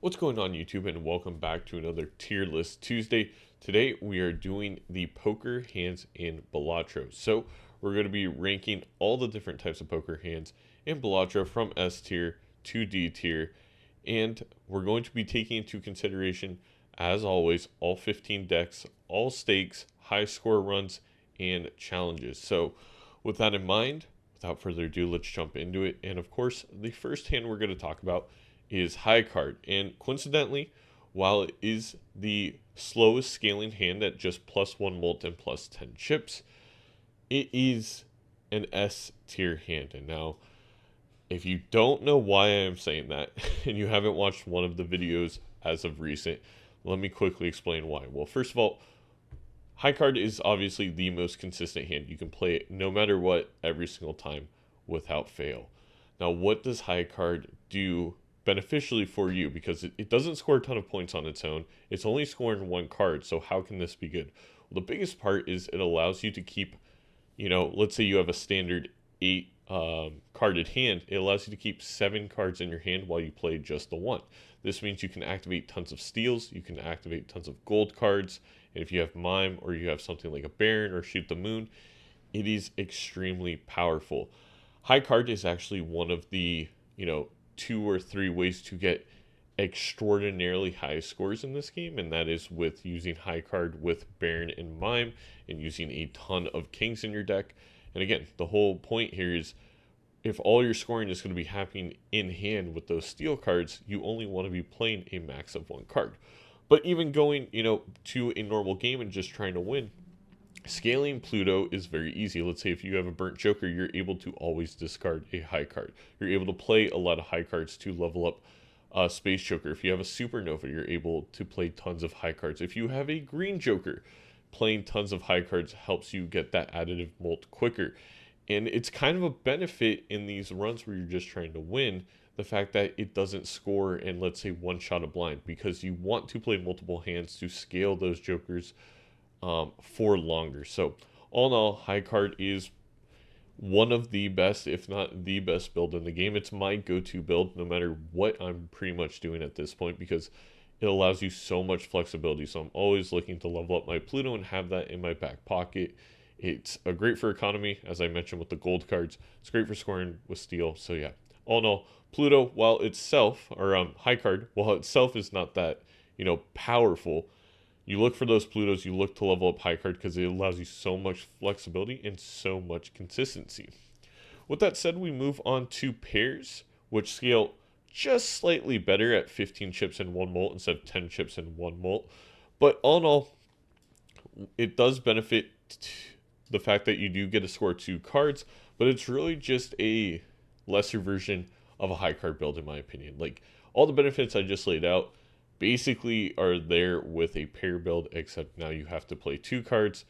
What's going on, YouTube, and welcome back to another tier list Tuesday. Today we are doing the poker hands in Balatro. So we're going to be ranking all the different types of poker hands in Balatro from S tier to D tier, and we're going to be taking into consideration, as always, all 15 decks, all stakes, high score runs, and challenges. So with that in mind, without further ado, let's jump into it. And of course, the first hand we're going to talk about is high card. And coincidentally, while it is the slowest scaling hand at just +1 mult and +10 chips, it is an S tier hand. And now, if you don't know why I am saying that, and you haven't watched one of the videos as of recent, let me quickly explain why. Well, first of all, high card is obviously the most consistent hand. You can play it no matter what, every single time, without fail. Now, what does high card do beneficially for you? Because it doesn't score a ton of points on its own. It's only scoring one card, so how can this be good? Well, the biggest part is it allows you to keep, let's say you have a standard 8 carded hand. It allows you to keep 7 cards in your hand while you play just the one. This means you can activate tons of steals, you can activate tons of gold cards, and if you have Mime or you have something like a Baron or Shoot the Moon, it is extremely powerful. High card is actually one of the, 2 or 3 ways to get extraordinarily high scores in this game, and that is with using high card with Baron and Mime and using a ton of kings in your deck. And again, the whole point here is if all your scoring is going to be happening in hand with those steel cards, you only want to be playing a max of 1 card. But even going, to a normal game and just trying to win, scaling Pluto is very easy. Let's say if you have a burnt joker, you're able to always discard a high card. You're able to play a lot of high cards to level up space joker. If you have a supernova, you're able to play tons of high cards. If you have a green joker, playing tons of high cards helps you get that additive mult quicker. And it's kind of a benefit in these runs where you're just trying to win, the fact that it doesn't score and, let's say, one shot a blind, because you want to play multiple hands to scale those jokers for longer. So all in all, high card is one of the best, if not the best build in the game. It's my go-to build no matter what I'm pretty much doing at this point, because it allows you so much flexibility. So I'm always looking to level up my Pluto and have that in my back pocket. It's great for economy, as I mentioned, with the gold cards. It's great for scoring with steel. So yeah, all in all, Pluto, while itself, or high card, while itself is not that, powerful, you look for those Plutos, you look to level up high card because it allows you so much flexibility and so much consistency. With that said, we move on to pairs, which scale just slightly better at 15 chips and 1 mult instead of 10 chips and 1 mult. But all in all, it does benefit the fact that you do get to score 2 cards, but it's really just a lesser version of a high card build, in my opinion. Like, all the benefits I just laid out basically are there with a pair build, except now you have to play 2 cards.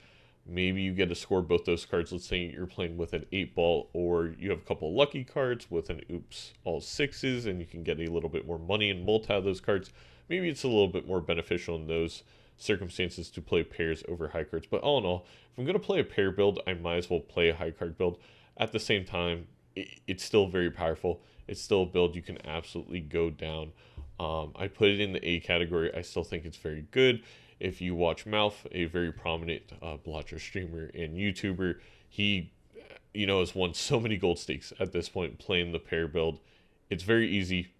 Maybe you get to score both those cards. Let's say you're playing with an 8-ball, or you have a couple of lucky cards with an oops all 6s, and you can get a little bit more money and mult out of those cards. Maybe it's a little bit more beneficial in those circumstances to play pairs over high cards. But all in all, if I'm going to play a pair build, I might as well play a high card build. At the same time, it's still very powerful. It's still a build you can absolutely go down. I put it in the A category. I still think it's very good. If you watch Mouth, a very prominent Balatro streamer and YouTuber, he, has won so many gold stakes at this point playing the pair build. It's very easy.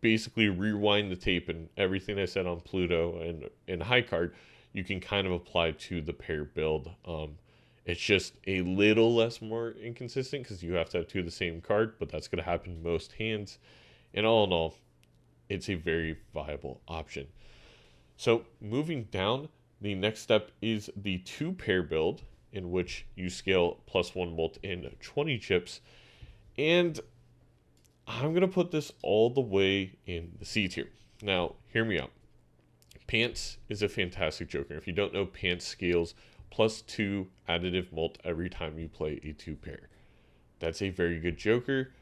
Basically, rewind the tape, and everything I said on Pluto and high card, you can kind of apply to the pair build. It's just a little less more inconsistent because you have to have 2 of the same card, but that's going to happen most hands. And all in all, it's a very viable option. So moving down, the next step is the 2 pair build, in which you scale +1 mult and 20 chips. And I'm going to put this all the way in the C tier. Now, hear me out. Pants is a fantastic joker. If you don't know, Pants scales +2 additive mult every time you play a 2 pair. That's a very good joker.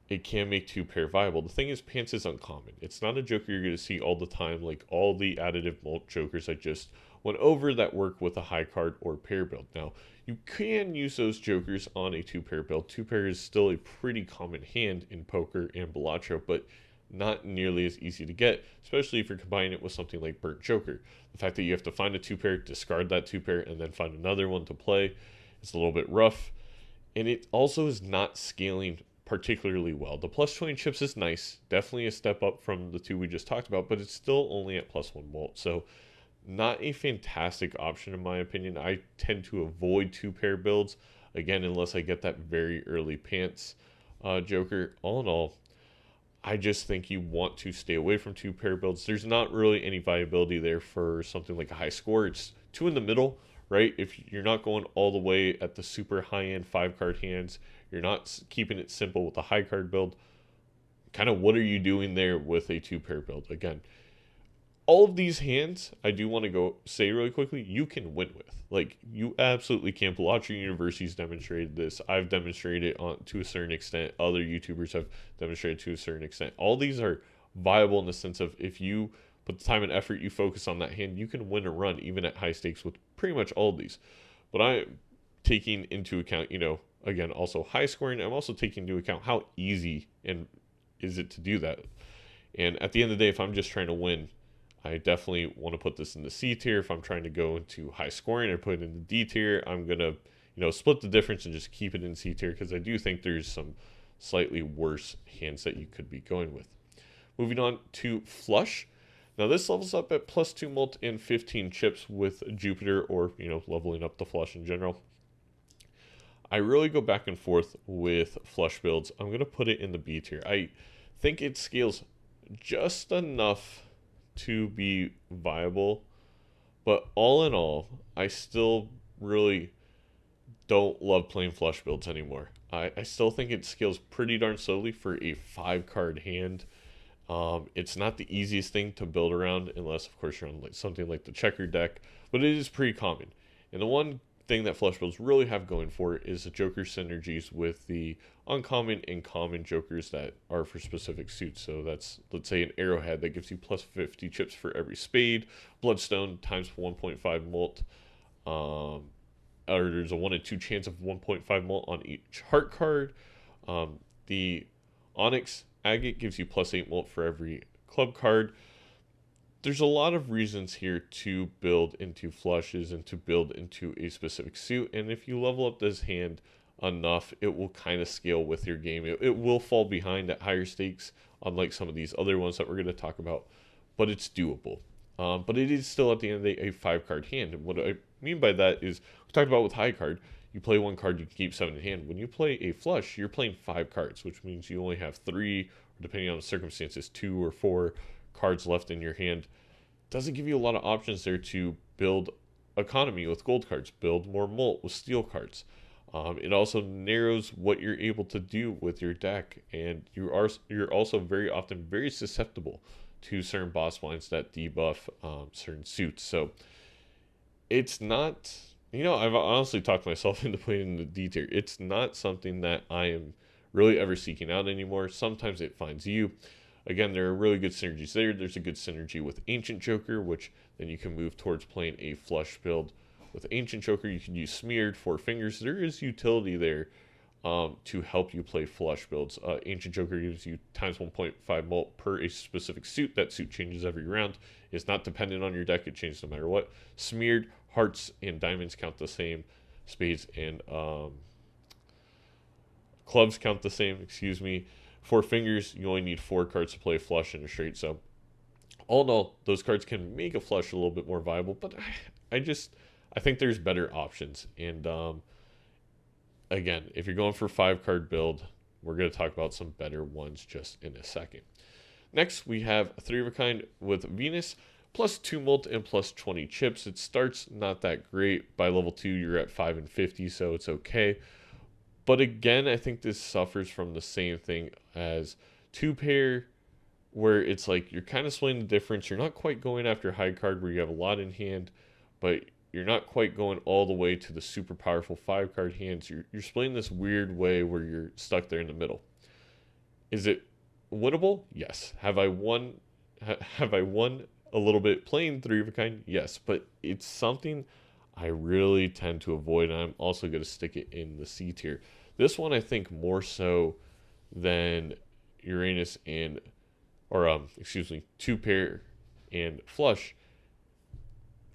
It can make 2 pair viable. The thing is, Pants is uncommon. It's not a joker you're going to see all the time, like all the additive mult jokers I just went over that work with a high card or pair build. Now, you can use those jokers on a 2 pair build. 2 pair is still a pretty common hand in poker and Balatro, but not nearly as easy to get, especially if you're combining it with something like Burnt Joker. The fact that you have to find a 2-pair, discard that 2-pair, and then find another one to play is a little bit rough. And it also is not scaling particularly well. The plus 20 chips is nice, definitely a step up from the 2 we just talked about, but it's still only at plus 1 volt. So not a fantastic option in my opinion. I tend to avoid 2-pair builds, again, unless I get that very early pants Joker. All in all, I just think you want to stay away from 2-pair builds. There's not really any viability there for something like a high score. It's 2 in the middle, right? If you're not going all the way at the super high-end 5-card hands, you're not keeping it simple with a high-card build, kind of what are you doing there with a 2-pair build? Again, all of these hands, I do want to go say really quickly, you can win with. Like, you absolutely can. Balatro University's demonstrated this. I've demonstrated it to a certain extent. Other YouTubers have demonstrated to a certain extent. All these are viable in the sense of if you put the time and effort, you focus on that hand, you can win a run even at high stakes with pretty much all of these. But I'm taking into account, again, also high scoring. I'm also taking into account how easy and is it to do that. And at the end of the day, if I'm just trying to win, I definitely want to put this in the C tier. If I'm trying to go into high scoring, I put it in the D tier. I'm going to, split the difference and just keep it in C tier because I do think there's some slightly worse hands that you could be going with. Moving on to Flush. Now this levels up at plus 2 mult and 15 chips with Jupiter, or, leveling up the Flush in general. I really go back and forth with Flush builds. I'm going to put it in the B tier. I think it scales just enough to be viable, but all in all, I still really don't love playing Flush builds anymore. I still think it scales pretty darn slowly for a 5-card hand. It's not the easiest thing to build around unless, of course, you're on something like the checker deck, but it is pretty common. And the one thing that Flush builds really have going for it is the Joker synergies with the uncommon and common Jokers that are for specific suits. So that's, let's say, an Arrowhead that gives you plus 50 chips for every spade, Bloodstone times 1.5 mult, or there's a 1 in 2 chance of 1.5 mult on each heart card. The Onyx Agate gives you plus 8 mult for every club card. There's a lot of reasons here to build into flushes and to build into a specific suit. And if you level up this hand enough, it will kind of scale with your game. It will fall behind at higher stakes, unlike some of these other ones that we're going to talk about, but it's doable. But it is still, at the end of the day, a 5-card hand. And what I mean by that is, we talked about with high card, you play 1 card, you can keep 7 in hand. When you play a flush, you're playing 5 cards, which means you only have 3, or depending on the circumstances, 2 or 4 cards left in your hand. Doesn't give you a lot of options there to build economy with gold cards, build more mult with steel cards. It also narrows what you're able to do with your deck, and you're also very often very susceptible to certain boss blinds that debuff certain suits. So it's not, I've honestly talked myself into playing in the D tier. It's not something that I am really ever seeking out anymore. Sometimes it finds you. Again, there are really good synergies there. There's a good synergy with Ancient Joker, which then you can move towards playing a flush build. With Ancient Joker, you can use Smeared, 4 Fingers. There is utility there to help you play flush builds. Ancient Joker gives you times 1.5 mult per a specific suit. That suit changes every round. It's not dependent on your deck. It changes no matter what. Smeared, hearts and diamonds count the same. Spades and clubs count the same, excuse me. 4 Fingers, you only need 4 cards to play a flush and a straight. So all in all, those cards can make a flush a little bit more viable, but I think there's better options. And again, if you're going for 5-card build, we're going to talk about some better ones just in a second. Next, we have a 3 of a kind with Venus, plus 2 mult and plus 20 chips. It starts not that great. By level 2, you're at 5 and 50, so it's okay. But again, I think this suffers from the same thing as 2-pair, where it's like you're kind of splitting the difference. You're not quite going after high card where you have a lot in hand, but you're not quite going all the way to the super powerful 5-card hands. You're splitting this weird way where you're stuck there in the middle. Is it winnable? Yes. Have I won a little bit playing 3 of a kind? Yes, but it's something I really tend to avoid, and I'm also going to stick it in the C tier. This one, I think, more so than Uranus and or excuse me, two pair and flush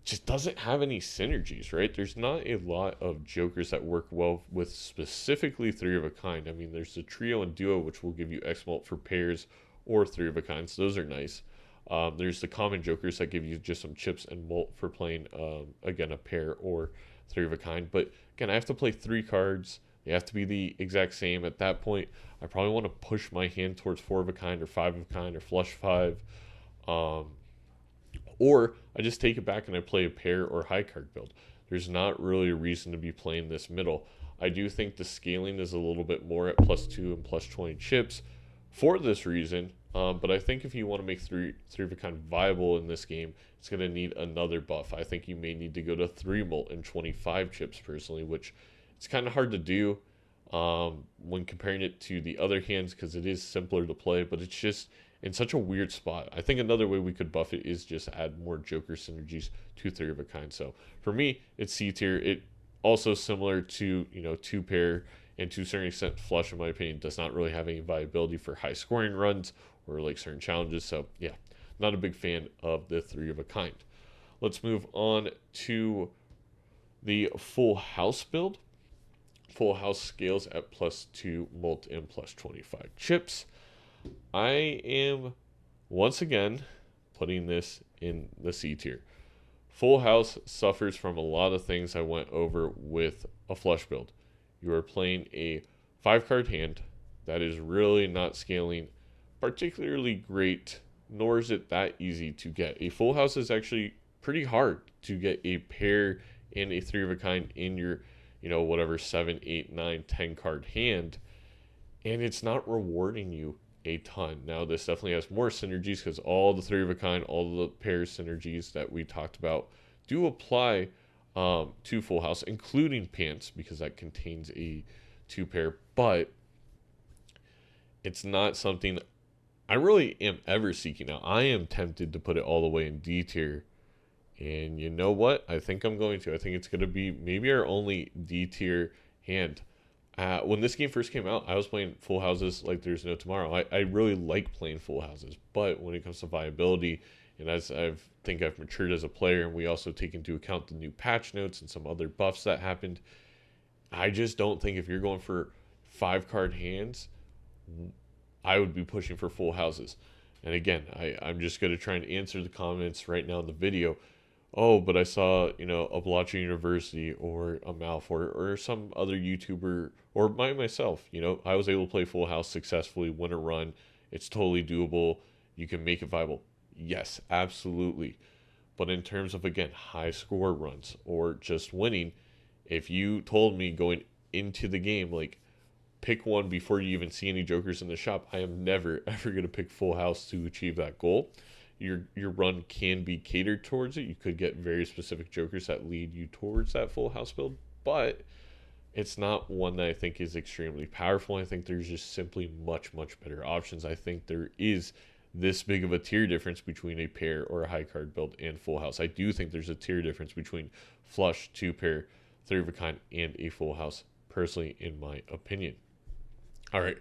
just doesn't have any synergies, right? There's not a lot of jokers that work well with specifically three of a kind. I mean, there's the trio and duo, which will give you X mult for pairs or three of a kinds. Those are nice. There's the common jokers that give you just some chips and mult for playing, again, a pair or three of a kind. But again, I have to play three cards. They have to be the exact same. At that point, I probably want to push my hand towards four of a kind or five of a kind or flush five. Um, or I just take it back and I play a pair or high card build. There's not really a reason to be playing this middle. I do think the scaling is a little bit more at +2 and +20 chips for this reason. But I think if you want to make three of a kind viable in this game, it's going to need another buff. I think you may need to go to 3 mult and 25 chips personally, which it's kind of hard to do when comparing it to the other hands because it is simpler to play, but it's just in such a weird spot. I think another way we could buff it is just add more Joker synergies to three of a kind. So for me, it's C tier. It also similar to, you know, two pair and to a certain extent flush, in my opinion, does not really have any viability for high scoring runs or like certain challenges. So yeah, not a big fan of the three of a kind. Let's move on to the full house build. Full house scales at +2 mult and +25 chips. I am once again putting this in the C tier. Full house suffers from a lot of things I went over with a flush build. You are playing a 5-card hand that is really not scaling particularly great, nor is it that easy to get. A full house is actually pretty hard to get a pair and a three of a kind in your, you know, whatever 7, 8, 9, 10 card hand, and it's not rewarding you a ton. Now, this definitely has more synergies because all the three of a kind, all the pair synergies that we talked about do apply to full house, including pants, because that contains a 2 pair, but it's not something I really am ever seeking out. I am tempted to put it all the way in D tier, and you know what? I think I'm going to. I think it's going to be maybe our only D tier hand. When this game first came out, I was playing full houses like there's no tomorrow. I really like playing full houses, but when it comes to viability, and as think I've matured as a player, and we also take into account the new patch notes and some other buffs that happened, I just don't think if you're going for 5-card hands, I would be pushing for full houses. And again, I'm just going to try and answer the comments right now in the video. Oh, but I saw, you know, a Balatro University or a Malf or some other YouTuber or myself, you know, I was able to play full house successfully, win a run. It's totally doable. You can make it viable. Yes, absolutely. But in terms of, again, high score runs or just winning, if you told me going into the game, like, pick one before you even see any jokers in the shop, I am never, ever going to pick full house to achieve that goal. Your run can be catered towards it. You could get very specific jokers that lead you towards that full house build, but it's not one that I think is extremely powerful. I think there's just simply much, much better options. I think there is this big of a tier difference between a pair or a high card build and full house. I do think there's a tier difference between flush, 2 pair, 3 of a kind, and a full house, personally, in my opinion. All right,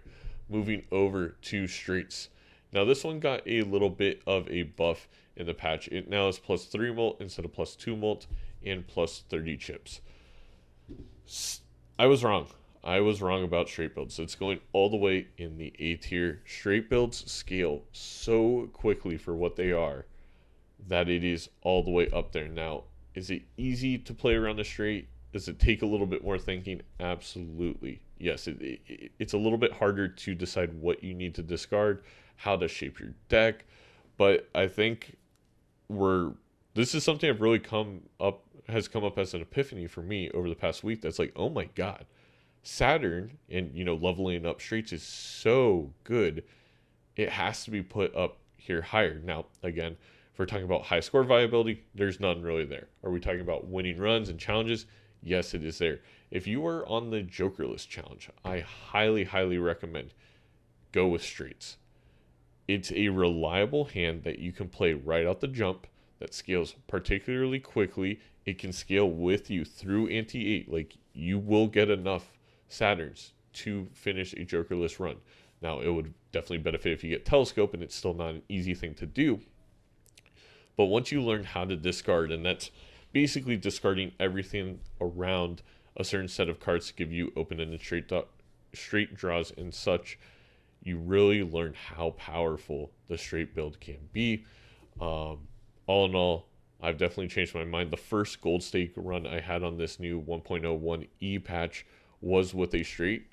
moving over to straights. Now, this one got a little bit of a buff in the patch. It now is +3 mult instead of +2 mult and +30 chips. I was wrong. I was wrong about straight builds. It's going all the way in the A tier. Straight builds scale so quickly for what they are that it is all the way up there. Now, is it easy to play around the straight? Does it take a little bit more thinking? Absolutely. Yes, it's a little bit harder to decide what you need to discard, how to shape your deck, but I think this is something I've really has come up as an epiphany for me over the past week. That's like, oh my god, Saturn and, you know, leveling up straights is so good. It has to be put up here higher. Now, again, if we're talking about high score viability, there's none really there. Are we talking about winning runs and challenges? Yes, it is there. If you are on the Joker List challenge, I highly, highly recommend go with straights. It's a reliable hand that you can play right out the jump that scales particularly quickly. It can scale with you through Ante-8. Like, you will get enough Saturns to finish a Joker List run. Now, it would definitely benefit if you get telescope, and it's still not an easy thing to do. But once you learn how to discard, and that's basically discarding everything around a certain set of cards to give you open-ended straight draws and such, you really learn how powerful the straight build can be. All in all, I've definitely changed my mind. The first gold stake run I had on this new 1.01e patch was with a straight.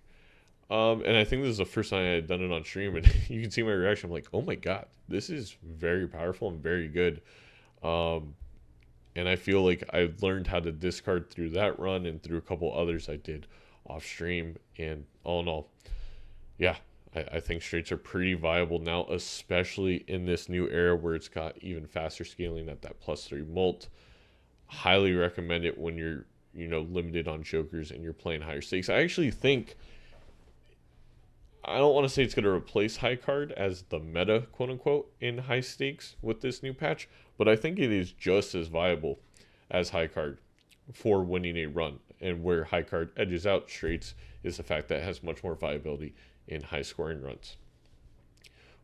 And I think this is the first time I had done it on stream, and you can see my reaction. I'm like, oh my god, this is very powerful and very good. And I feel like I learned how to discard through that run and through a couple others I did off stream. And all in all, yeah, I think straights are pretty viable now, especially in this new era where it's got even faster scaling at that +3 mult. Highly recommend it when you're, limited on jokers and you're playing higher stakes. I actually think, I don't want to say it's going to replace high card as the meta, quote unquote, in high stakes with this new patch, but I think it is just as viable as high card for winning a run. And where high card edges out straights is the fact that it has much more viability in high scoring runs.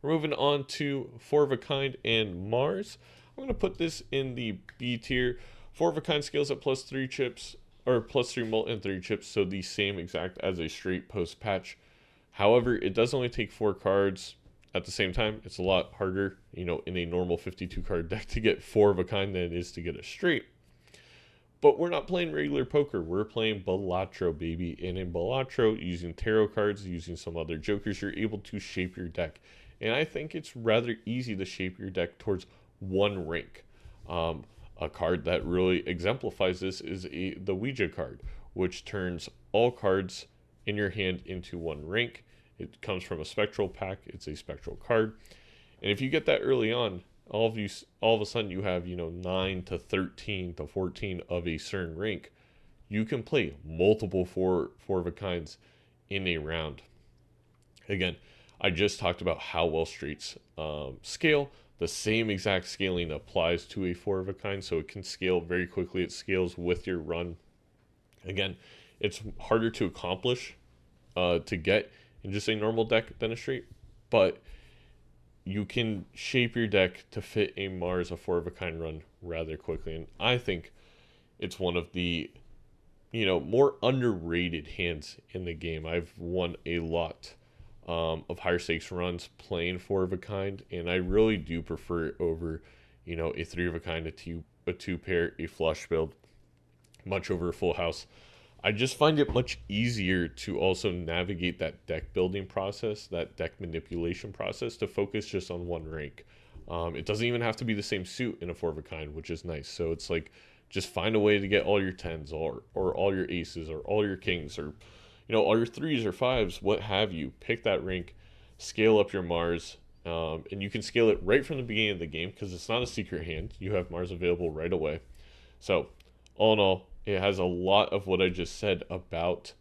We're moving on to 4 of a kind and Mars. I'm going to put this in the B tier. 4 of a kind scales at +3 chips, or +3 mult and 3 chips, so the same exact as a straight post patch. However, it does only take 4 cards at the same time. It's a lot harder, in a normal 52 card deck to get 4 of a kind than it is to get a straight. But we're not playing regular poker. We're playing Balatro, baby. And in Balatro, using tarot cards, using some other jokers, you're able to shape your deck. And I think it's rather easy to shape your deck towards one rank. A card that really exemplifies this is the Ouija card, which turns all cards in your hand into one rank. It comes from a spectral pack. It's a spectral card. And if you get that early on, all of a sudden you have 9 to 13 to 14 of a certain rank. You can play multiple four of a kinds in a round. Again, I just talked about how well straights scale. The same exact scaling applies to a 4 of a kind, so it can scale very quickly. It scales with your run. Again, it's harder to accomplish to get in just a normal deck than a straight, but you can shape your deck to fit a Mars, a 4 of a kind run rather quickly. And I think it's one of the, more underrated hands in the game. I've won a lot of higher stakes runs playing 4 of a kind, and I really do prefer it over, a 3 of a kind, a two pair, a flush build, much over a full house. I just find it much easier to also navigate that deck building process, that deck manipulation process, to focus just on one rank. It doesn't even have to be the same suit in a 4 of a kind, which is nice. So it's like, just find a way to get all your 10s or all your aces or all your kings or, all your 3s or 5s, what have you. Pick that rank, scale up your Mars, and you can scale it right from the beginning of the game because it's not a secret hand. You have Mars available right away. So all in all, it has a lot of what I just said about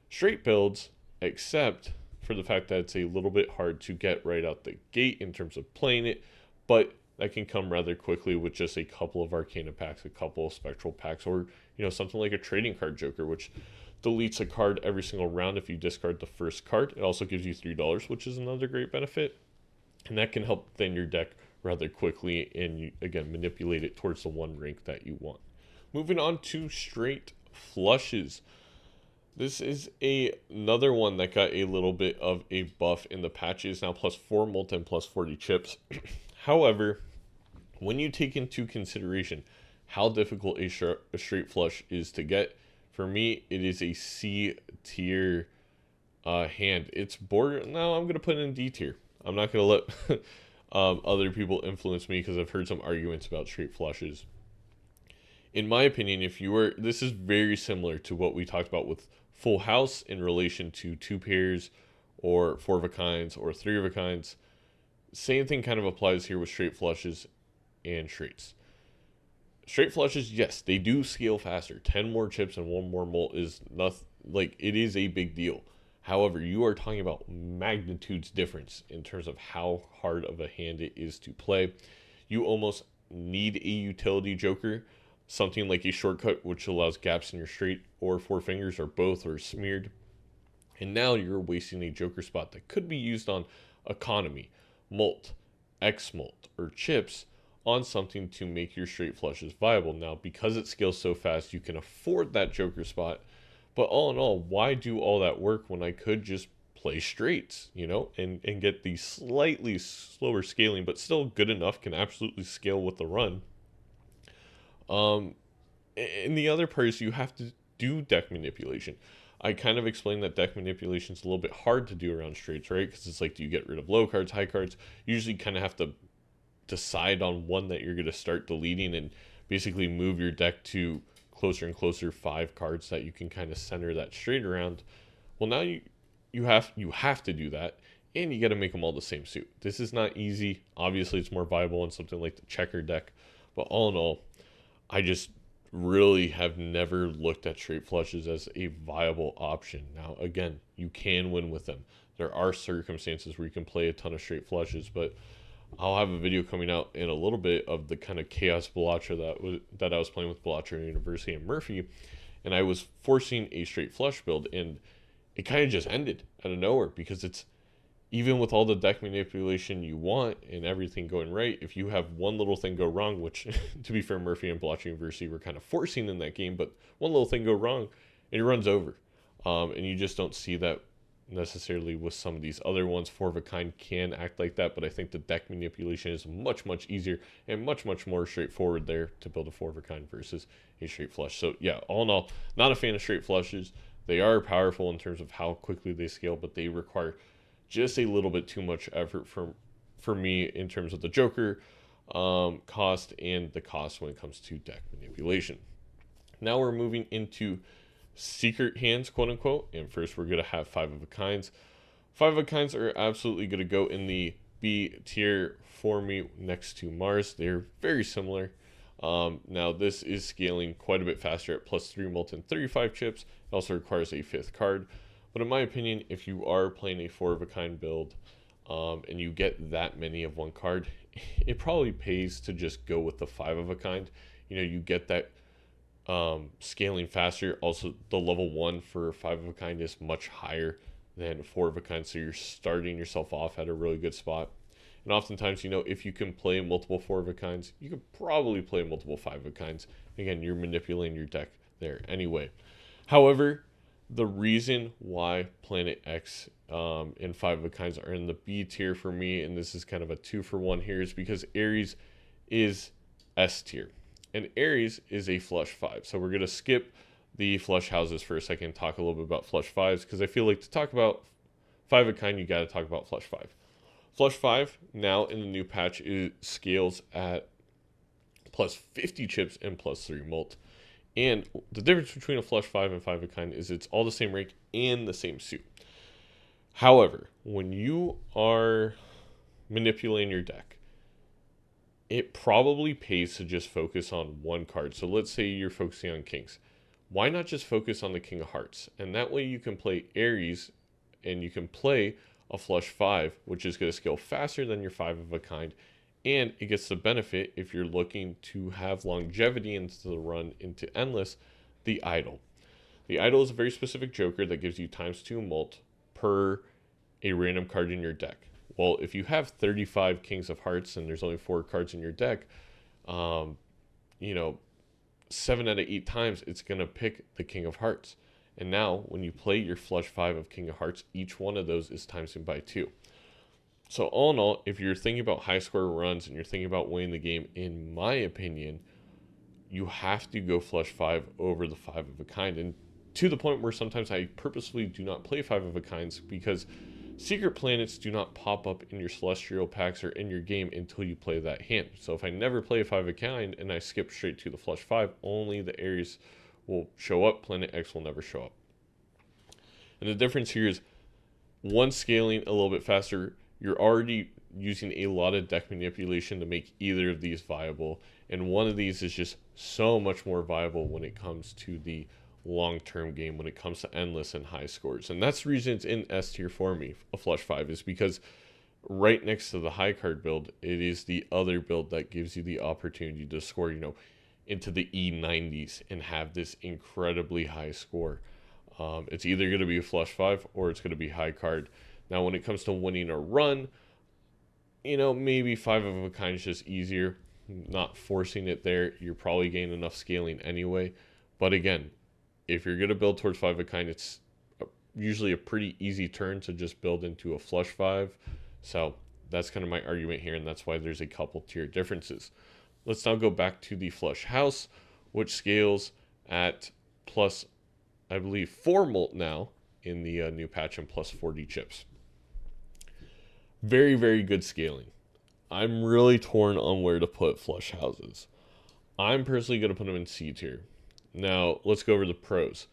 straight builds, except for the fact that it's a little bit hard to get right out the gate in terms of playing it, but that can come rather quickly with just a couple of Arcana packs, a couple of Spectral packs, or something like a trading card joker, which deletes a card every single round if you discard the first card. It also gives you $3, which is another great benefit, and that can help thin your deck rather quickly and, you, again, manipulate it towards the one rank that you want. Moving on to straight flushes. This is another one that got a little bit of a buff in the patches, now +4 mult and +40 chips. However, when you take into consideration how difficult a straight flush is to get, for me, it is a C tier hand. It's border. Now I'm going to put it in D tier. I'm not going to let other people influence me because I've heard some arguments about straight flushes. In my opinion, this is very similar to what we talked about with Full House in relation to 2 pairs or 4 of a kinds or 3 of a kinds. Same thing kind of applies here with straight flushes and straights. Straight flushes, yes, they do scale faster. 10 more chips and 1 more mult is nothing, like, it is a big deal. However, you are talking about magnitudes difference in terms of how hard of a hand it is to play. You almost need a utility joker, something like a shortcut which allows gaps in your straight or 4 fingers or both or smeared. And now you're wasting a joker spot that could be used on economy, mult, X mult, or chips on something to make your straight flushes viable. Now, because it scales so fast, you can afford that joker spot. But all in all, why do all that work when I could just play straights, and get the slightly slower scaling, but still good enough, can absolutely scale with the run. And the other part is you have to do deck manipulation. I kind of explained that deck manipulation is a little bit hard to do around straights, right? Because it's like, do you get rid of low cards, high cards? You usually kind of have to decide on one that you're going to start deleting and basically move your deck to closer and closer 5 cards that you can kind of center that straight around. Well, now you have to do that, and you got to make them all the same suit. This is not easy. Obviously, it's more viable in something like the checker deck, but all in all, I just really have never looked at straight flushes as a viable option. Now, again, you can win with them. There are circumstances where you can play a ton of straight flushes, but I'll have a video coming out in a little bit of the kind of chaos Balatro that I was playing with Balatro University and Murphy, and I was forcing a straight flush build, and it kind of just ended out of nowhere because it's, even with all the deck manipulation you want and everything going right, if you have one little thing go wrong, which to be fair, Murphy and Balatro University were kind of forcing in that game, but one little thing go wrong and it runs over. And you just don't see that necessarily with some of these other ones. Four of a kind can act like that, but I think the deck manipulation is much, much easier and much, much more straightforward there to build a four of a kind versus a straight flush. So yeah, all in all, not a fan of straight flushes. They are powerful in terms of how quickly they scale, but they require just a little bit too much effort for me in terms of the joker cost and the cost when it comes to deck manipulation. Now we're moving into secret hands, quote unquote, and first we're going to have five of a kinds. Five of a kinds are absolutely going to go in the B tier for me next to Mars. They're very similar. Now this is scaling quite a bit faster at +3 molten 35 chips. It also requires a 5th card. But in my opinion, if you are playing a 4 of a kind build and you get that many of one card, it probably pays to just go with the 5 of a kind. You get that scaling faster. Also, the level 1 for 5 of a kind is much higher than 4 of a kind, so you're starting yourself off at a really good spot. And oftentimes, if you can play multiple 4 of a kinds, you can probably play multiple 5 of a kinds. Again, you're manipulating your deck there anyway. However, the reason why Planet X and 5 of a kinds are in the B tier for me, and this is kind of a 2-for-1 here, is because Ares is S tier. And Ares is a flush 5. So we're going to skip the flush houses for a second and talk a little bit about flush 5s, because I feel like to talk about 5 of a kind, you got to talk about flush 5. Flush 5 now in the new patch scales at +50 chips and +3 molt. And the difference between a flush 5 and 5 of a kind is it's all the same rank and the same suit. However, when you are manipulating your deck, it probably pays to just focus on one card. So let's say you're focusing on kings. Why not just focus on the king of hearts? And that way you can play Ares and you can play a flush 5, which is going to scale faster than your 5 of a kind. And it gets the benefit, if you're looking to have longevity into the run into endless, the idol. The idol is a very specific joker that gives you ×2 molt per a random card in your deck. Well, if you have 35 kings of hearts and there's only 4 cards in your deck, 7 out of 8 times it's going to pick the king of hearts. And now when you play your flush 5 of king of hearts, each one of those is times by 2. So all in all, if you're thinking about high score runs and you're thinking about winning the game, in my opinion, you have to go flush 5 over the 5 of a kind. And to the point where sometimes I purposely do not play 5 of a kinds because secret planets do not pop up in your celestial packs or in your game until you play that hand. So if I never play a 5 of a kind and I skip straight to the flush 5, only the Ares will show up. Planet X will never show up. And the difference here is one scaling a little bit faster. You're already using a lot of deck manipulation to make either of these viable. And one of these is just so much more viable when it comes to the long-term game, when it comes to endless and high scores. And that's the reason it's in S tier for me, a flush 5, is because right next to the high card build, it is the other build that gives you the opportunity to score, into the E90s and have this incredibly high score. It's either going to be a flush 5 or it's going to be high card. Now, when it comes to winning a run, you know, maybe 5 of a kind is just easier. Not forcing it there. You're probably getting enough scaling anyway. But again, if you're going to build towards 5 of a kind, it's usually a pretty easy turn to just build into a flush 5. So that's kind of my argument here, and that's why there's a couple tier differences. Let's now go back to the flush house, which scales at plus, I believe, 4 molt now in the new patch and plus 40 chips. Very, very good scaling. I'm really torn on where to put flush houses. I'm personally going to put them in C tier. Now, let's go over the pros.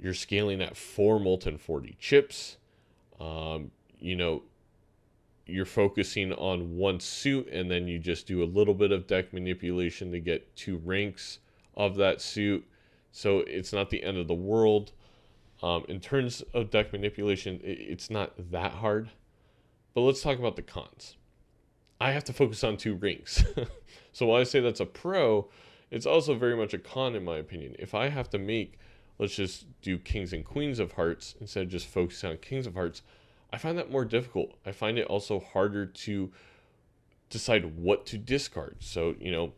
You're scaling at 4 molt and 40 chips. You know, you're focusing on one suit, and then you just do a little bit of deck manipulation to get 2 ranks of that suit. So it's not the end of the world. In terms of deck manipulation, it's not that hard. But let's talk about the cons. I have to focus on 2 rings. So while I say that's a pro, it's also very much a con in my opinion. If I have to make, let's just do kings and queens of hearts instead of just focusing on kings of hearts, I find that more difficult. I find it also harder to decide what to discard. So, you know,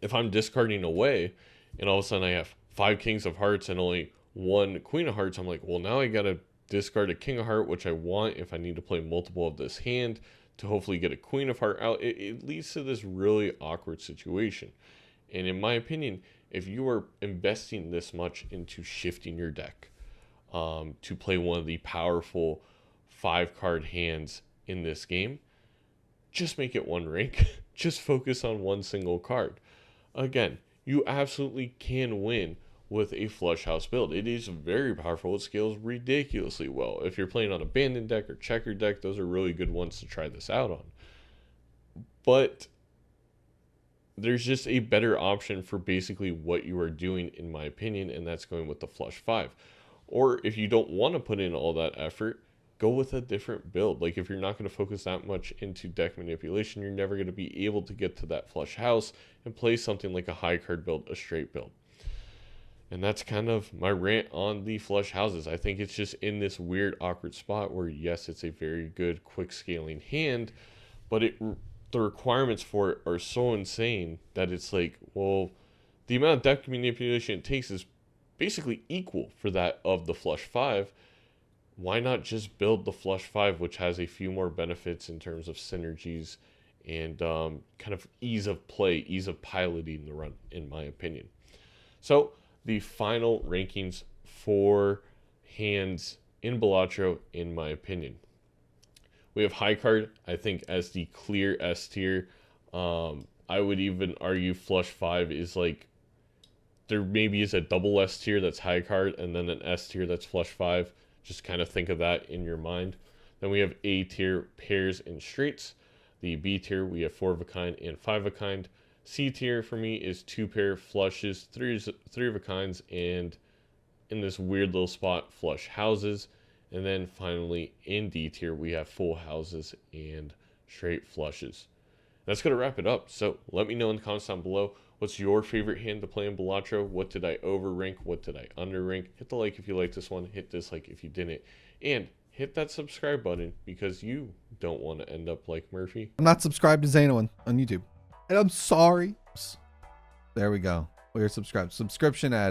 if I'm discarding away and all of a sudden I have 5 kings of hearts and only 1 queen of hearts, I'm like, well, now I got to discard a king of heart, which I want if I need to play multiple of this hand to hopefully get a queen of heart out. It leads to this really awkward situation. And in my opinion, if you are investing this much into shifting your deck to play one of the powerful 5-card hands in this game, just make it 1 rank. Just focus on 1 single card. Again, you absolutely can win with a flush house build. It is very powerful. It scales ridiculously well. If you're playing on abandoned deck or checker deck, those are really good ones to try this out on. But there's just a better option for basically what you are doing, in my opinion, and that's going with the flush 5. Or if you don't want to put in all that effort, go with a different build. Like if you're not going to focus that much into deck manipulation, you're never going to be able to get to that flush house and play something like a high card build, a straight build. And that's kind of my rant on the flush houses. I think it's just in this weird, awkward spot where, yes, it's a very good, quick scaling hand, but the requirements for it are so insane that it's like, well, the amount of deck manipulation it takes is basically equal for that of the flush 5. Why not just build the flush 5, which has a few more benefits in terms of synergies and kind of ease of play, ease of piloting the run, in my opinion. So the final rankings for hands in Balatro, in my opinion. We have high card, I think, as the clear S tier. I would even argue flush 5 is like, there maybe is a double S tier that's high card and then an S tier that's flush 5. Just kind of think of that in your mind. Then we have A tier pairs and straights. The B tier, we have 4 of a kind and 5 of a kind. C tier for me is 2 pair flushes, 3 of a kinds, and in this weird little spot, flush houses. And then finally in D tier, we have full houses and straight flushes. That's going to wrap it up. So let me know in the comments down below, what's your favorite hand to play in Balatro? What did I overrank? What did I underrank? Hit the like if you like this one. Hit dislike if you didn't. And hit that subscribe button because you don't want to end up like Murphy. I'm not subscribed to Zaino on YouTube. And I'm sorry. There we go. We're subscribed. Subscription ad.